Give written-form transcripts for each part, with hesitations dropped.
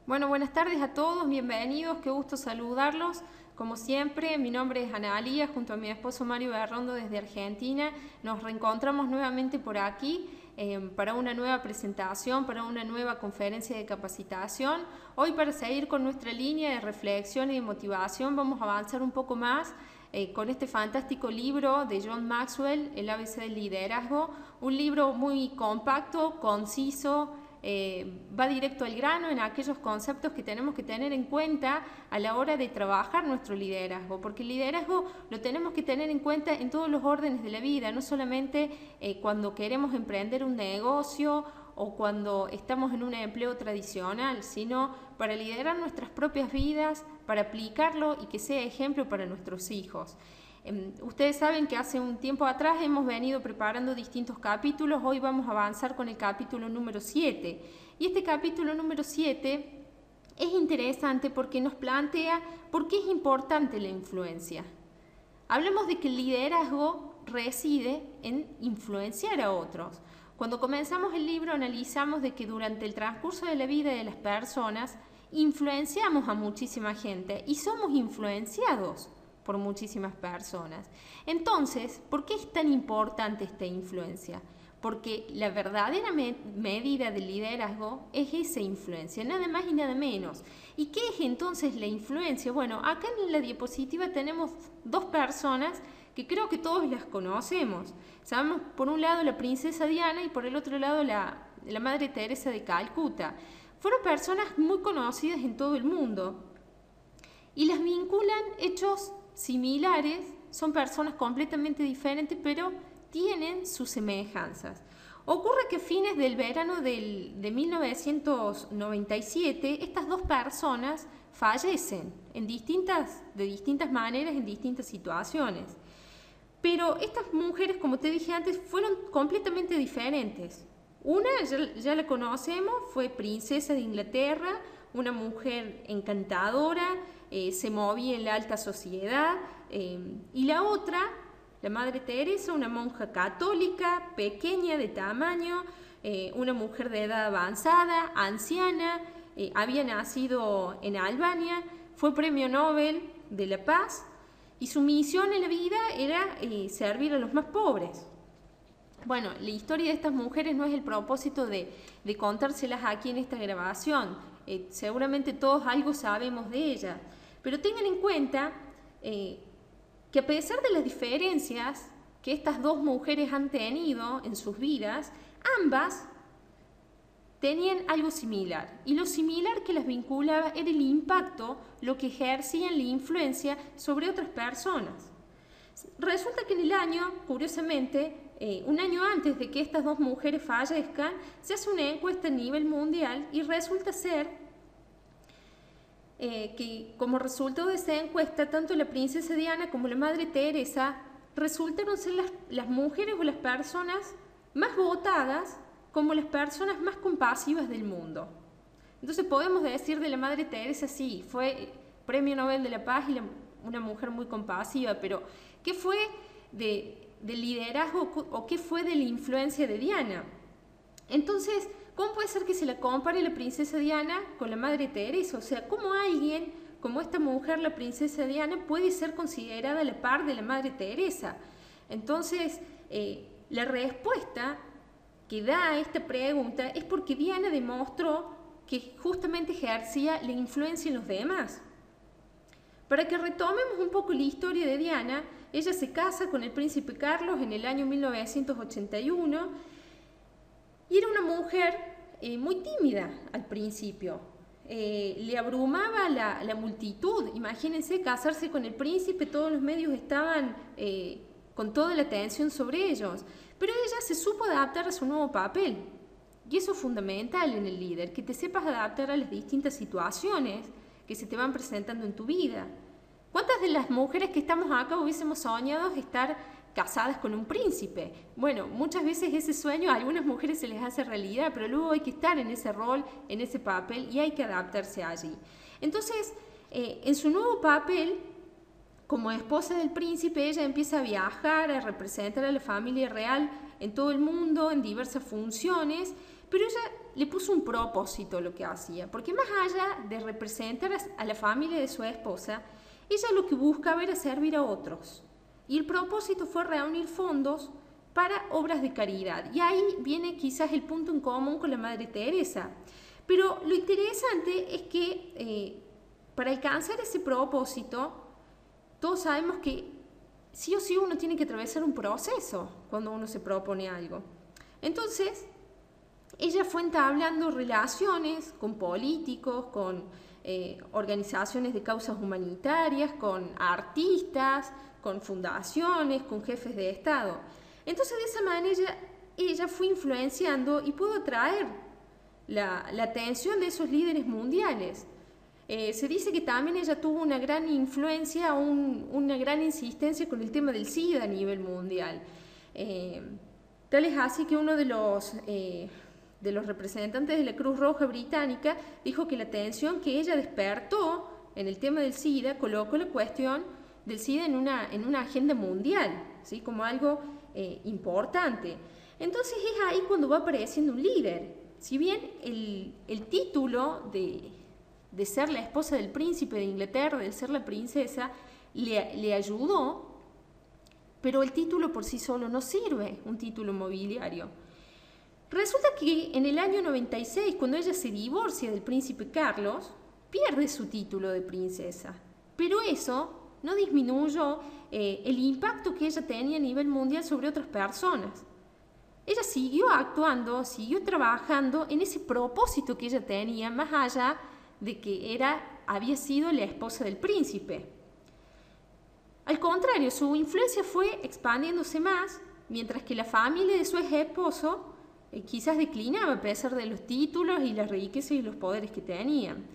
Bueno, buenas tardes a todos, bienvenidos, qué gusto saludarlos. Como siempre, mi nombre es Ana Alía, junto a mi esposo Mario Berrondo desde Argentina. Nos reencontramos nuevamente por aquí para una nueva presentación, para una nueva conferencia de capacitación. Hoy, para seguir con nuestra línea de reflexión y de motivación, vamos a avanzar un poco más con este fantástico libro de John Maxwell, El ABC del liderazgo, un libro muy compacto, conciso, va directo al grano en aquellos conceptos que tenemos que tener en cuenta a la hora de trabajar nuestro liderazgo, porque el liderazgo lo tenemos que tener en cuenta en todos los órdenes de la vida, no solamente cuando queremos emprender un negocio o cuando estamos en un empleo tradicional, sino para liderar nuestras propias vidas, para aplicarlo y que sea ejemplo para nuestros hijos. Ustedes saben que hace un tiempo atrás hemos venido preparando distintos capítulos, hoy vamos a avanzar con el capítulo número 7. Y este capítulo número 7 es interesante porque nos plantea por qué es importante la influencia. Hablamos de que el liderazgo reside en influenciar a otros. Cuando comenzamos el libro analizamos de que durante el transcurso de la vida de las personas influenciamos a muchísima gente y somos influenciados por muchísimas personas. Entonces, ¿por qué es tan importante esta influencia? Porque la verdadera medida del liderazgo es esa influencia, nada más y nada menos. ¿Y qué es entonces la influencia? Bueno, acá en la diapositiva tenemos dos personas que creo que todos las conocemos. Sabemos por un lado la princesa Diana y por el otro lado la Madre Teresa de Calcuta. Fueron personas muy conocidas en todo el mundo y las vinculan hechos similares, son personas completamente diferentes, pero tienen sus semejanzas. Ocurre que a fines del verano de 1997, estas dos personas fallecen de distintas maneras, en distintas situaciones. Pero estas mujeres, como te dije antes, fueron completamente diferentes. Una, ya la conocemos, fue princesa de Inglaterra, una mujer encantadora, se movía en la alta sociedad, y la otra, la Madre Teresa, una monja católica, pequeña de tamaño, una mujer de edad avanzada, anciana, había nacido en Albania, fue premio Nobel de la Paz y su misión en la vida era servir a los más pobres. Bueno, la historia de estas mujeres no es el propósito de contárselas aquí en esta grabación. Seguramente todos algo sabemos de ellas, pero tengan en cuenta que a pesar de las diferencias que estas dos mujeres han tenido en sus vidas, ambas tenían algo similar, y lo similar que las vinculaba era el impacto, lo que ejercían la influencia sobre otras personas. Resulta que en el año, curiosamente, un año antes de que estas dos mujeres fallezcan, se hace una encuesta a nivel mundial y resulta ser que como resultado de esa encuesta, tanto la princesa Diana como la Madre Teresa resultaron ser las mujeres o las personas más votadas como las personas más compasivas del mundo. Entonces podemos decir de la Madre Teresa, sí, fue premio Nobel de la Paz y una mujer muy compasiva, pero ¿qué fue del liderazgo o qué fue de la influencia de Diana? Entonces, ¿cómo puede ser que se la compare la princesa Diana con la Madre Teresa? O sea, ¿cómo alguien como esta mujer, la princesa Diana, puede ser considerada a la par de la Madre Teresa? Entonces, la respuesta que da a esta pregunta es porque Diana demostró que justamente ejercía la influencia en los demás. Para que retomemos un poco la historia de Diana, ella se casa con el príncipe Carlos en el año 1981 y era una mujer muy tímida al principio. Le abrumaba la multitud. Imagínense casarse con el príncipe, todos los medios estaban con toda la atención sobre ellos. Pero ella se supo adaptar a su nuevo papel. Y eso es fundamental en el líder, que te sepas adaptar a las distintas situaciones que se te van presentando en tu vida. ¿Cuántas de las mujeres que estamos acá hubiésemos soñado estar casadas con un príncipe? Bueno, muchas veces ese sueño a algunas mujeres se les hace realidad, pero luego hay que estar en ese rol, en ese papel, y hay que adaptarse allí. Entonces, en su nuevo papel, como esposa del príncipe, ella empieza a viajar, a representar a la familia real en todo el mundo, en diversas funciones, pero ella le puso un propósito a lo que hacía, porque más allá de representar a la familia de su esposa, ella lo que buscaba era servir a otros. Y el propósito fue reunir fondos para obras de caridad. Y ahí viene quizás el punto en común con la Madre Teresa. Pero lo interesante es que para alcanzar ese propósito, todos sabemos que sí o sí uno tiene que atravesar un proceso cuando uno se propone algo. Entonces, ella fue entablando relaciones con políticos, con organizaciones de causas humanitarias, con artistas, con fundaciones, con jefes de Estado. Entonces, de esa manera, ella fue influenciando y pudo atraer la atención de esos líderes mundiales. Se dice que también ella tuvo una gran influencia, una gran insistencia con el tema del SIDA a nivel mundial. Tal es así que uno de los representantes de la Cruz Roja Británica dijo que la atención que ella despertó en el tema del SIDA colocó la cuestión del SIDA en una agenda mundial, ¿sí? Como algo importante. Entonces es ahí cuando va apareciendo un líder. Si bien el título de ser la esposa del príncipe de Inglaterra, de ser la princesa, le ayudó, pero el título por sí solo no sirve, un título mobiliario. Resulta que en el año 96, cuando ella se divorcia del príncipe Carlos, pierde su título de princesa. Pero eso no disminuyó el impacto que ella tenía a nivel mundial sobre otras personas. Ella siguió actuando, siguió trabajando en ese propósito que ella tenía, más allá de que había sido la esposa del príncipe. Al contrario, su influencia fue expandiéndose más, mientras que la familia de su ex esposo quizás declinaba a pesar de los títulos y las riquezas y los poderes que tenían.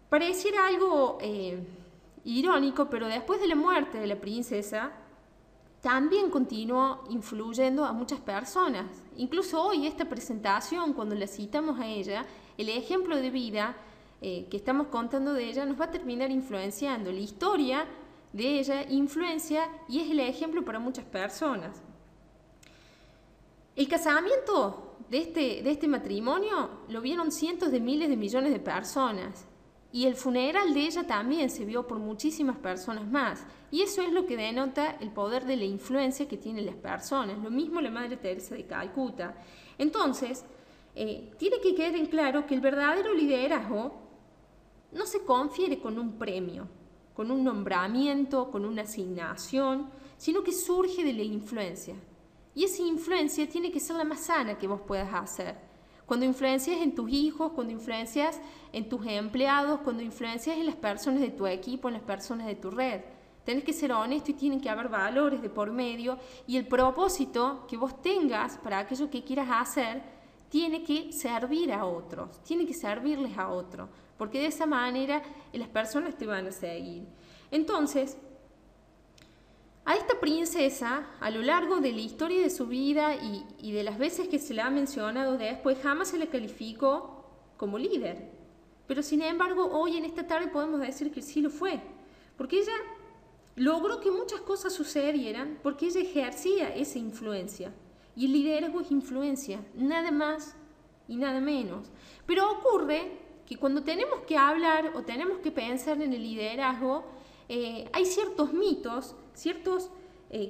Pareciera algo irónico, pero después de la muerte de la princesa, también continuó influyendo a muchas personas. Incluso hoy esta presentación, cuando la citamos a ella, el ejemplo de vida que estamos contando de ella nos va a terminar influenciando. La historia de ella influencia y es el ejemplo para muchas personas. El casamiento de este matrimonio lo vieron cientos de miles de millones de personas. Y el funeral de ella también se vio por muchísimas personas más. Y eso es lo que denota el poder de la influencia que tienen las personas. Lo mismo la Madre Teresa de Calcuta. Entonces, tiene que quedar en claro que el verdadero liderazgo no se confiere con un premio, con un nombramiento, con una asignación, sino que surge de la influencia. Y esa influencia tiene que ser la más sana que vos puedas hacer. Cuando influencias en tus hijos, cuando influencias en tus empleados, cuando influencias en las personas de tu equipo, en las personas de tu red. Tenés que ser honesto y tienen que haber valores de por medio y el propósito que vos tengas para aquello que quieras hacer tiene que servir a otros, tiene que servirles a otros, porque de esa manera las personas te van a seguir. Entonces, a esta princesa, a lo largo de la historia de su vida y de las veces que se la ha mencionado después, jamás se la calificó como líder. Pero sin embargo, hoy en esta tarde podemos decir que sí lo fue, porque ella logró que muchas cosas sucedieran, porque ella ejercía esa influencia. Y el liderazgo es influencia, nada más y nada menos. Pero ocurre que cuando tenemos que hablar o tenemos que pensar en el liderazgo, hay ciertos mitos, ciertos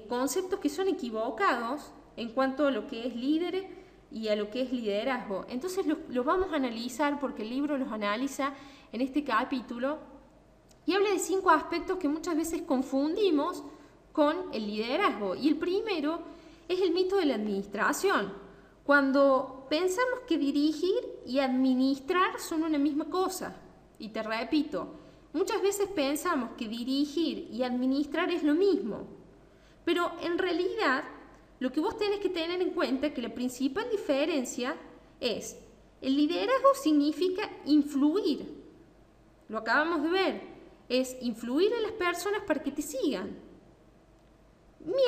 conceptos que son equivocados en cuanto a lo que es líder y a lo que es liderazgo. Entonces los vamos a analizar porque el libro los analiza en este capítulo y habla de 5 aspectos que muchas veces confundimos con el liderazgo. Y el primero es el mito de la administración. Cuando pensamos que dirigir y administrar son una misma cosa. Y te repito, muchas veces pensamos que dirigir y administrar es lo mismo, pero en realidad lo que vos tenés que tener en cuenta es que la principal diferencia es el liderazgo significa influir, lo acabamos de ver, es influir en las personas para que te sigan,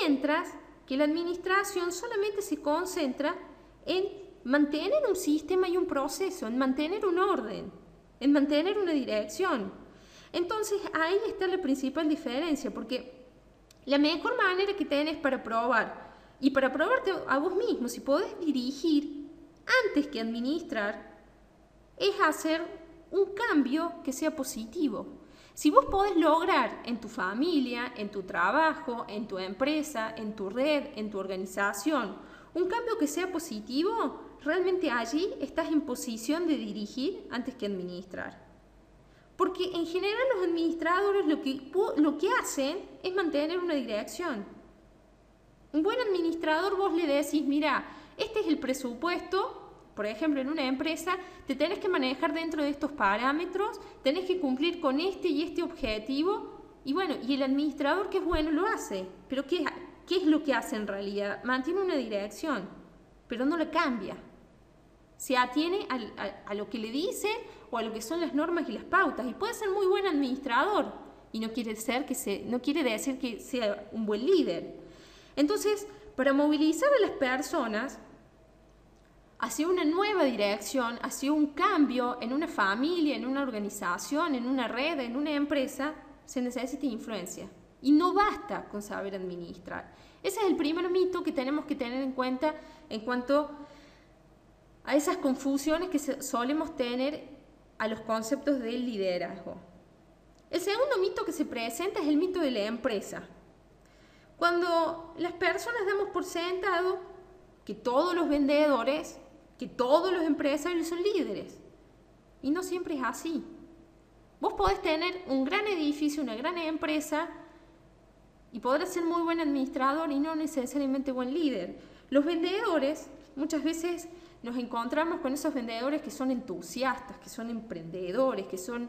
mientras que la administración solamente se concentra en mantener un sistema y un proceso, en mantener un orden, en mantener una dirección. Entonces ahí está la principal diferencia, porque la mejor manera que tenés para probar, y para probarte a vos mismo, si podés dirigir, antes que administrar, es hacer un cambio que sea positivo. Si vos podés lograr en tu familia, en tu trabajo, en tu empresa, en tu red, en tu organización, un cambio que sea positivo, realmente allí estás en posición de dirigir antes que administrar. Porque en general los administradores lo que hacen es mantener una dirección. Un buen administrador vos le decís, mira, este es el presupuesto. Por ejemplo, en una empresa te tenés que manejar dentro de estos parámetros, tenés que cumplir con este y este objetivo, y bueno, y el administrador que es bueno lo hace, pero ¿qué es lo que hace en realidad? Mantiene una dirección, pero no la cambia. Se atiene a lo que le dicen o a lo que son las normas y las pautas, y puede ser muy buen administrador, y no quiere decir que sea un buen líder. Entonces, para movilizar a las personas hacia una nueva dirección, hacia un cambio en una familia, en una organización, en una red, en una empresa, se necesita influencia. Y no basta con saber administrar. Ese es el primer mito que tenemos que tener en cuenta en cuanto a esas confusiones que solemos tener a los conceptos del liderazgo. El segundo mito que se presenta es el mito de la empresa. Cuando las personas damos por sentado que todos los vendedores, que todos los empresarios son líderes. Y no siempre es así. Vos podés tener un gran edificio, una gran empresa, y podrás ser muy buen administrador y no necesariamente buen líder. Los vendedores, muchas veces nos encontramos con esos vendedores que son entusiastas, que son emprendedores, que son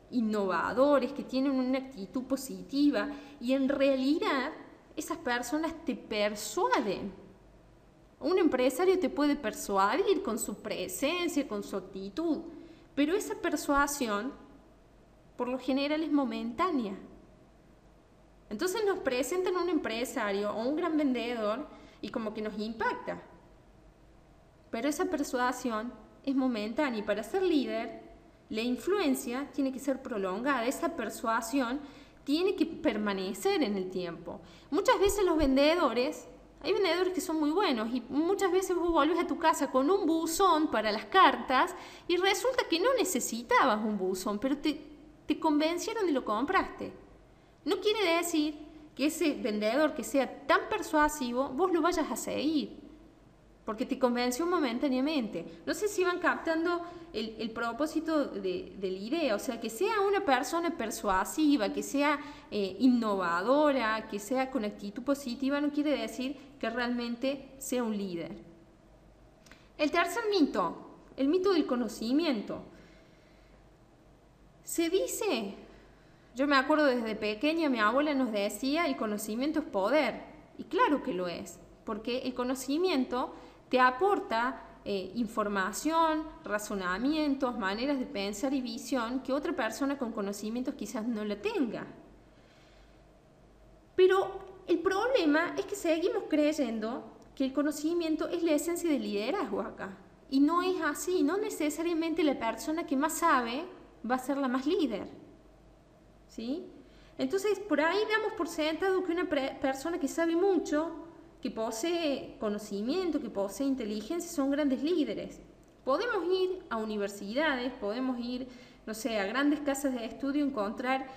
innovadores, que tienen una actitud positiva, y en realidad esas personas te persuaden. Un empresario te puede persuadir con su presencia, con su actitud, pero esa persuasión por lo general es momentánea. Entonces nos presentan un empresario o un gran vendedor y como que nos impacta. Pero esa persuasión es momentánea, y para ser líder, la influencia tiene que ser prolongada, esa persuasión tiene que permanecer en el tiempo. Muchas veces hay vendedores que son muy buenos, y muchas veces vos volvés a tu casa con un buzón para las cartas y resulta que no necesitabas un buzón, pero te convencieron y lo compraste. No quiere decir que ese vendedor que sea tan persuasivo vos lo vayas a seguir, porque te convenció momentáneamente. No sé si van captando el propósito de la idea, o sea, que sea una persona persuasiva, que sea innovadora, que sea con actitud positiva, no quiere decir que realmente sea un líder. El tercer mito, el mito del conocimiento. Se dice, yo me acuerdo desde pequeña, mi abuela nos decía, el conocimiento es poder, y claro que lo es, porque el conocimiento te aporta información, razonamientos, maneras de pensar y visión que otra persona con conocimientos quizás no la tenga. Pero el problema es que seguimos creyendo que el conocimiento es la esencia del liderazgo acá. Y no es así, no necesariamente la persona que más sabe va a ser la más líder. ¿Sí? Entonces, por ahí damos por sentado que una persona que sabe mucho, que posee conocimiento, que posee inteligencia, son grandes líderes. Podemos ir a universidades, podemos ir, no sé, a grandes casas de estudio, encontrar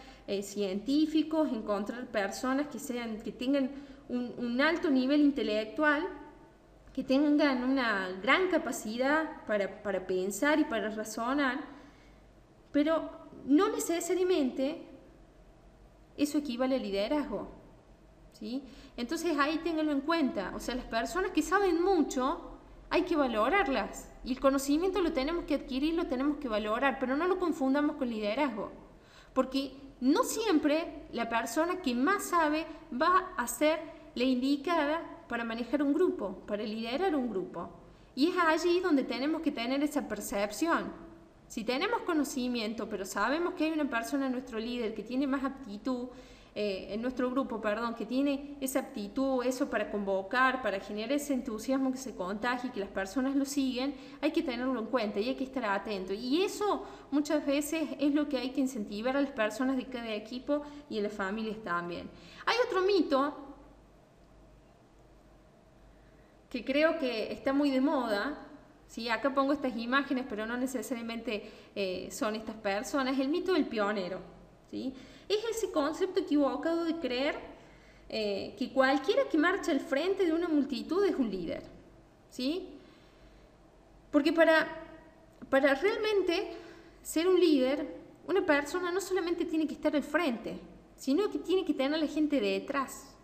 científicos, encontrar personas que tengan un alto nivel intelectual, que tengan una gran capacidad para pensar y para razonar, pero no necesariamente eso equivale al liderazgo. ¿Sí? Entonces ahí ténganlo en cuenta, o sea, las personas que saben mucho hay que valorarlas, y el conocimiento lo tenemos que adquirir, lo tenemos que valorar, pero no lo confundamos con liderazgo, porque no siempre la persona que más sabe va a ser la indicada para manejar un grupo, para liderar un grupo, y es allí donde tenemos que tener esa percepción. Si tenemos conocimiento, pero sabemos que hay una persona, nuestro líder, que tiene más aptitud, en nuestro grupo, que tiene esa aptitud, eso para convocar, para generar ese entusiasmo que se contagie y que las personas lo siguen, hay que tenerlo en cuenta y hay que estar atento. Y eso muchas veces es lo que hay que incentivar a las personas de cada equipo y en las familias también. Hay otro mito que creo que está muy de moda, ¿sí? Acá pongo estas imágenes, pero no necesariamente son estas personas. El mito del pionero, ¿sí? Es ese concepto equivocado de creer que cualquiera que marcha al frente de una multitud es un líder, ¿sí? Porque para realmente ser un líder, una persona no solamente tiene que estar al frente, sino que tiene que tener a la gente detrás.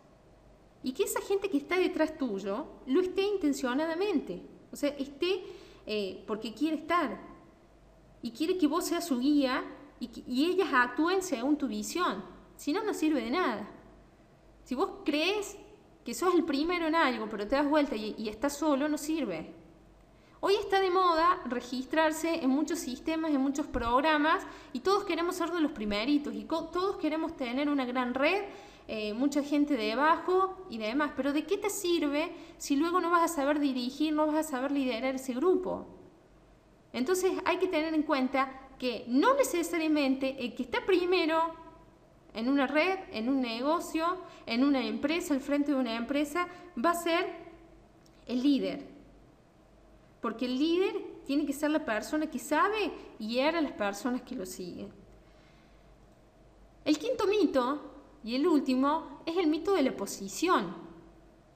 Y que esa gente que está detrás tuyo lo esté intencionadamente. O sea, esté porque quiere estar. Y quiere que vos seas su guía y ellas actúen según tu visión. Si no, no sirve de nada. Si vos crees que sos el primero en algo, pero te das vuelta y estás solo, no sirve. Hoy está de moda registrarse en muchos sistemas, en muchos programas, y todos queremos ser de los primeritos, y todos queremos tener una gran red, mucha gente debajo y demás. Pero ¿de qué te sirve si luego no vas a saber dirigir, no vas a saber liderar ese grupo? Entonces hay que tener en cuenta que no necesariamente el que está primero en una red, en un negocio, en una empresa, al frente de una empresa, va a ser el líder. Porque el líder tiene que ser la persona que sabe guiar a las personas que lo siguen. El quinto mito, y el último, es el mito de la posición,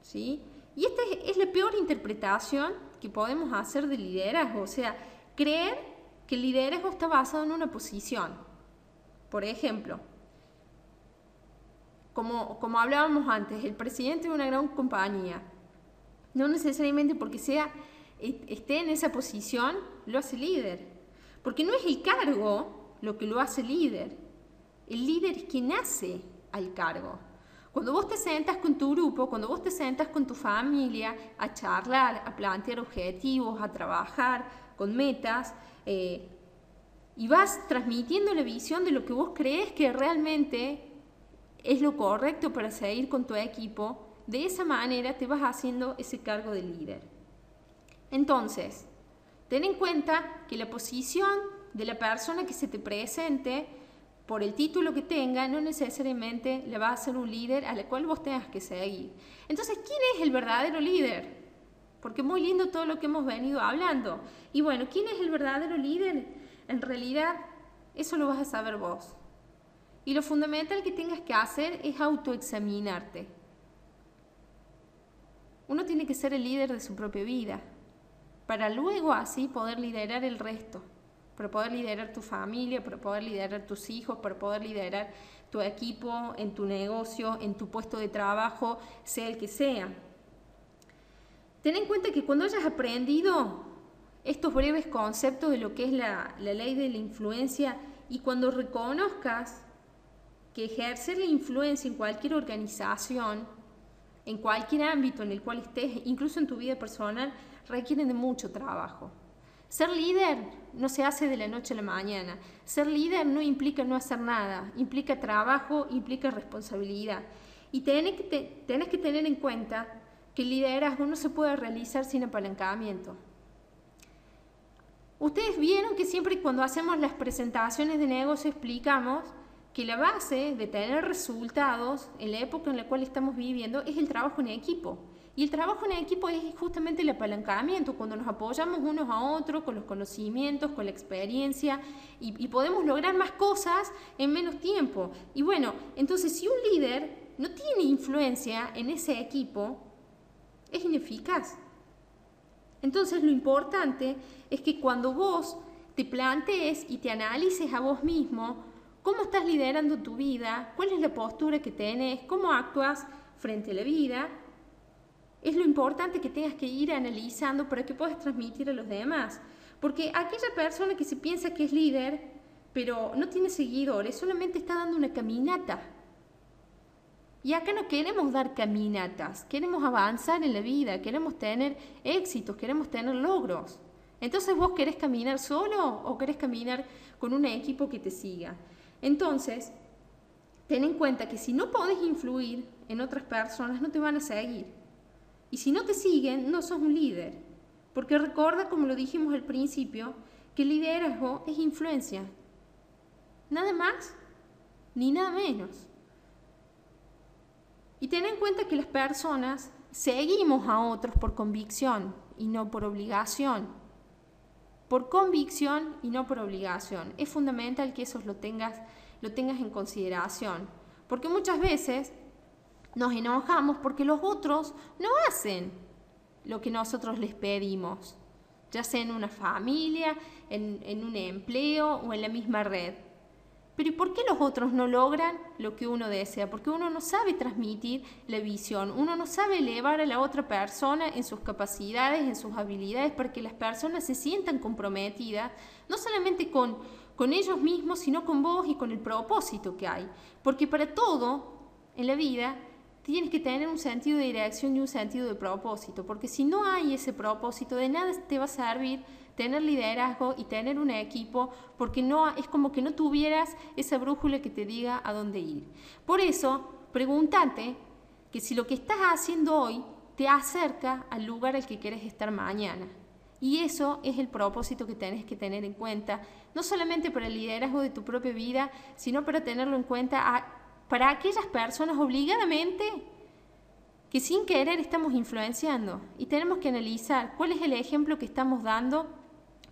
¿sí? Y esta es la peor interpretación que podemos hacer del liderazgo. O sea, creer que el liderazgo está basado en una posición. Por ejemplo, como hablábamos antes, el presidente de una gran compañía, no necesariamente porque esté en esa posición, lo hace líder. Porque no es el cargo lo que lo hace líder. El líder es quien hace al cargo. Cuando vos te sentas con tu grupo, cuando vos te sentas con tu familia a charlar, a plantear objetivos, a trabajar con metas, y vas transmitiendo la visión de lo que vos crees que realmente es lo correcto para seguir con tu equipo, de esa manera te vas haciendo ese cargo de líder. Entonces, ten en cuenta que la posición de la persona que se te presente, por el título que tenga, no necesariamente le va a ser un líder a la cual vos tengas que seguir. Entonces, ¿quién es el verdadero líder? Porque es muy lindo todo lo que hemos venido hablando. Y bueno, ¿quién es el verdadero líder? En realidad, eso lo vas a saber vos. Y lo fundamental que tengas que hacer es autoexaminarte. Uno tiene que ser el líder de su propia vida, para luego así poder liderar el resto, para poder liderar tu familia, para poder liderar tus hijos, para poder liderar tu equipo, en tu negocio, en tu puesto de trabajo, sea el que sea. Ten en cuenta que cuando hayas aprendido estos breves conceptos de lo que es la ley de la influencia, y cuando reconozcas que ejercer la influencia en cualquier organización, en cualquier ámbito en el cual estés, incluso en tu vida personal, requieren de mucho trabajo. Ser líder no se hace de la noche a la mañana. Ser líder no implica no hacer nada, implica trabajo, implica responsabilidad. Y tenés que tener en cuenta que el liderazgo no se puede realizar sin apalancamiento. Ustedes vieron que siempre cuando hacemos las presentaciones de negocio explicamos que la base de tener resultados en la época en la cual estamos viviendo es el trabajo en equipo. Y el trabajo en equipo es justamente el apalancamiento, cuando nos apoyamos unos a otros con los conocimientos, con la experiencia, y podemos lograr más cosas en menos tiempo. Y bueno, entonces si un líder no tiene influencia en ese equipo, es ineficaz. Entonces lo importante es que cuando vos te plantees y te analices a vos mismo, cómo estás liderando tu vida, cuál es la postura que tenés, cómo actúas frente a la vida, es lo importante que tengas que ir analizando para que puedas transmitir a los demás. Porque aquella persona que se piensa que es líder, pero no tiene seguidores, solamente está dando una caminata. Y acá no queremos dar caminatas, queremos avanzar en la vida, queremos tener éxitos, queremos tener logros. Entonces, ¿vos querés caminar solo o querés caminar con un equipo que te siga? Entonces, ten en cuenta que si no podés influir en otras personas, no te van a seguir. Y si no te siguen, no sos un líder. Porque recuerda, como lo dijimos al principio, que el liderazgo es influencia. Nada más, ni nada menos. Y ten en cuenta que las personas seguimos a otros por convicción y no por obligación. por convicción y no por obligación. Es fundamental que eso lo tengas en consideración, porque muchas veces nos enojamos porque los otros no hacen lo que nosotros les pedimos, ya sea en una familia, en un empleo o en la misma red. Pero ¿y por qué los otros no logran lo que uno desea? Porque uno no sabe transmitir la visión, uno no sabe elevar a la otra persona en sus capacidades, en sus habilidades, para que las personas se sientan comprometidas, no solamente con ellos mismos, sino con vos y con el propósito que hay. Porque para todo en la vida tienes que tener un sentido de dirección y un sentido de propósito, porque si no hay ese propósito, de nada te va a servir tener liderazgo y tener un equipo, porque no, es como que no tuvieras esa brújula que te diga a dónde ir. Por eso, pregúntate que si lo que estás haciendo hoy te acerca al lugar al que quieres estar mañana. Y eso es el propósito que tenés que tener en cuenta, no solamente para el liderazgo de tu propia vida, sino para tenerlo en cuenta para aquellas personas obligadamente que sin querer estamos influenciando, y tenemos que analizar cuál es el ejemplo que estamos dando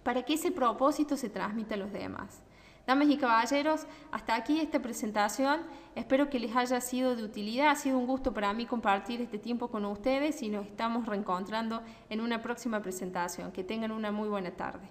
para que ese propósito se transmita a los demás. Damas y caballeros, hasta aquí esta presentación. Espero que les haya sido de utilidad. Ha sido un gusto para mí compartir este tiempo con ustedes y nos estamos reencontrando en una próxima presentación. Que tengan una muy buena tarde.